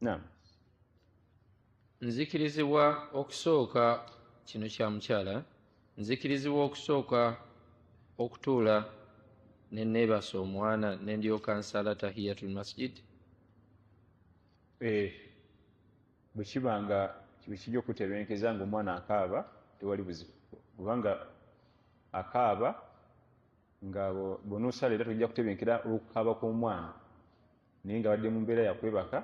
Naam. Nzikirizibwa okusooka kino kya mukyala nzikirizibwa okusooka okutuula ne neebasa omwana ne ndyoka nsala tahiyatul masjid. Bwe kiba nga kijja okutebenkeza nga omwana akaaba tewali buzibu, kubanga akaaba nga bw'onoosala era tojja kutebenkera okukaaba kw'omwana naye nga badde mu mbeera yakwebaka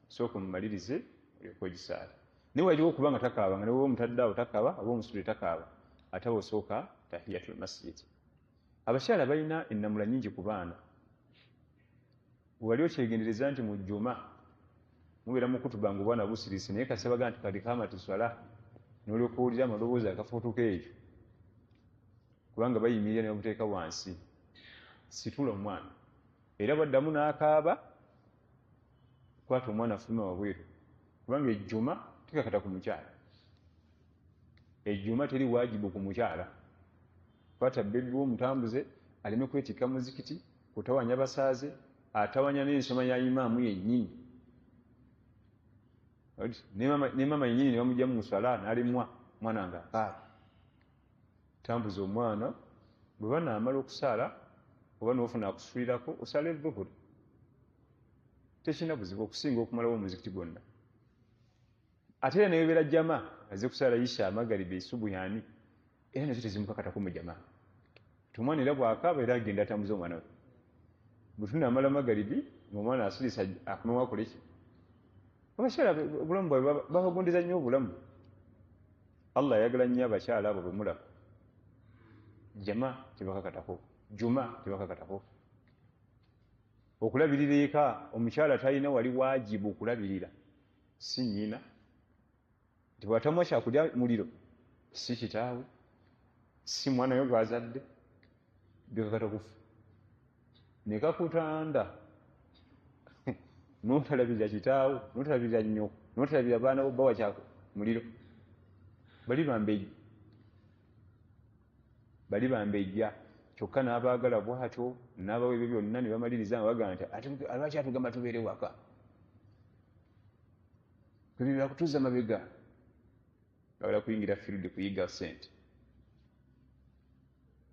sooka omumalirize olyoke ogisaala. Naye waliwo okuba nga takaaba nga newe omutadde awo takaaba oba omusitule takaaba ate osooka tahiyatul masjid. Abakyala balina ennamula nnyingi ku baana. Wali okyegendereza nti mu jjuma mubeera mu kutuba nga obwana busirisi naye kasi baga nti kati kaamati swala n'olyoka owulira amaloboozi agafuutuka eyo kubanga bayimirira ne bamuteeka wansi. Situla omwana era bwaddamu n'akaaba kwata omwana afuluma wabweru kubanga ejjuma tekakata ku mukyala. Ejjuma teri waajibu ku mukyala. Kwata bbebi w'omutambuze aleme kwetikka muzikiti kutawanya basaaze atawanya n'ensoma ya imaamu yennyini. Ne maama yennyini ne bamugya mu nswala n'alemwa omwana nga akaaba. Tambuza omwana bwe banaamala okusaala oba n'ofuna akusuulirako osala ezuhuri. Tekirina buzibu okusinga okumalawo omuzikiti gwonna. Ate era nebeera jama azze kusaala isha amagaliba esubuyaani era nazo tezimukakatako mu jama. Omwana era bw'akaaba era agenda atambuza omwana we. Bwe tunaamala magalibi omwana asulisa akomewo akole ki? Abakyala obulamu bwabwe babagondeza nnyo obulamu. Allah ayagala nnyo abakyala abo bemulaba. Jama tebakakatako, juma tebakakatako. Okulabirira eka omukyala talina wali waajibu okulabirira si nnyina nti bw'atamwa kyakulya muliro si kitaawe si mwana we gw'azadde bikakata kufa. Ne kakutanda n'otalabirira kitaawo n'otalabirira nnyoko n'otalabirira baana bo bawa kyako muliro bali bambejja kyokka n'abaagala bw'atyo n'abawa ebyo byonna ne bamaliriza nga bagamba nti lwaki atugamba tubeere waka kwebibira kutuuza mabega bagala kuyingira field kuyiga ssente.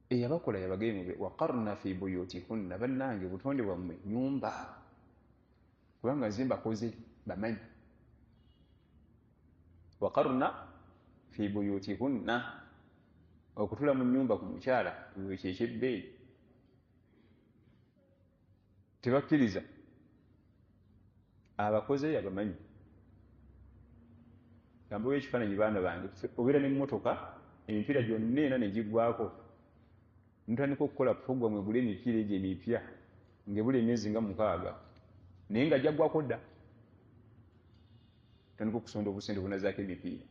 Eyabakola yabagambye waqarna fi buyutikunna bannange butonde bwammwe nyumba kubanga nze mbakoze bamanyi. Waqarna fi buyutikunna okutula mu nnyumba ku mukyala ekyekyebbee tebakkiriza abakoze abamanyi. Gambawo ekifaananyi baana bange obeera n'emmotoka emipiira gyonna ena ne giggwako ntandika okukola puroguramu egula emipiira egyo emipya ng'ebula emyezi nga 6 naye nga gyaggwako dda tandika okusonda obusente bunazaako emipiira.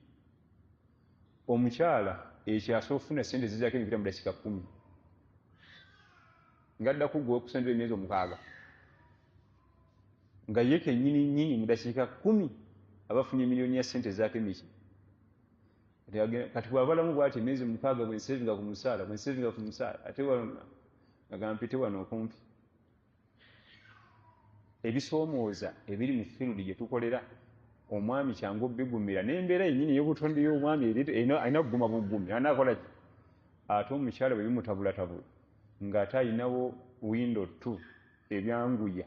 Omukyala ekyasobola okufuna sente zizaako emipiira mu dakiika 10 ng'addaku gwe okusondera emyezi 6 nga ye kennyini nnyini mu dakiika 10 abafunye miliyoni ya sente zaako emiki. Kati bw'abalamu bw'ati emyezi 6 bwensevinga ku musaala ate agamba mpite wano okumpi. Ebisoomooza ebiri mu firundi gye tukolera omwami kyangu obbigumira n'embeera yennyini y'obutonde y'omwami alina kuguma bugumi anaakola ki? Ate omukyala bwe bimutabulattabula ng'ate alinawo windo 2 ebyanguya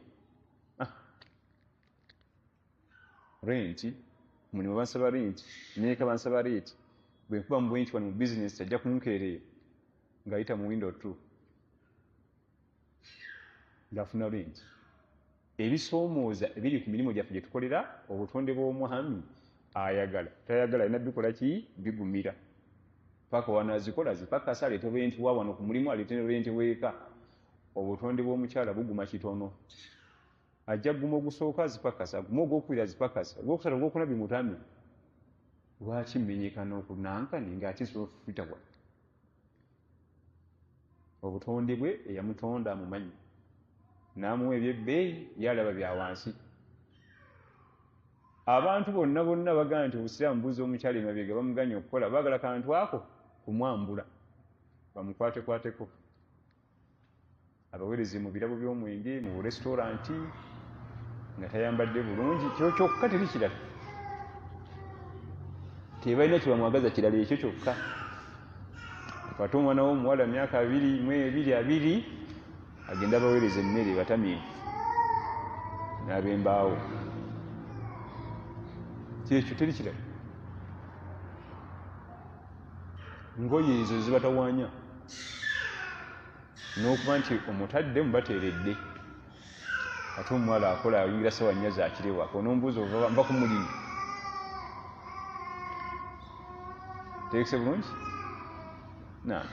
renti mulimu bansaba renti neeka bansaba renti bwe nkuba mu bwinti wano mu bizinesi ajja kunkeereera ng'ayita mu windo 2 ng'afuna renti. Ebisoomooza ebiri ku mirimu gyaffe gye tukolera obutonde bw'omwami ayagala tayagala alina bikola ki bigumira paka wanaazikola zipakasa aleete renti wa wano ku mulimu aleete renti weeka. Obutonde bw'omukyala buguma kitono. Ajja guma ogusooka zipakasa guma ogwokubiri azipakasa ogwokusatu ogwokuna bimutamye. Lwaki mmenyekana okunankani ng'ate sobola okufitawa? Obutonde bwe eyamutonda amumanyi n'amuwa ebyebbeeyi yalaba bya wansi. Abantu bonna bagamba nti obusiraamu buzza omukyala emabega bamuganya okukola baagala kantu ako kumwambula bamukwatekwateko abaweereze mu birabo by'omwenge mu resitooranti nga tayambadde bulungi, kyo kyokka teri kirala. Tebalina kyebamwagaza kirala, ekyo kyokka. Kati omwana w'omuwala myaka 22 agenda baweereza emmere batamiivu n'ab'embaawo, kyekyo teri kirala. Ngoye ezo zibatawaanya n'okuba nti omutadde mubateeredde, ate omuwala akola ayingira ssawa 4 zakirewako, n'omubuuza nva ku mulimu. Teekise bulungi? Naam.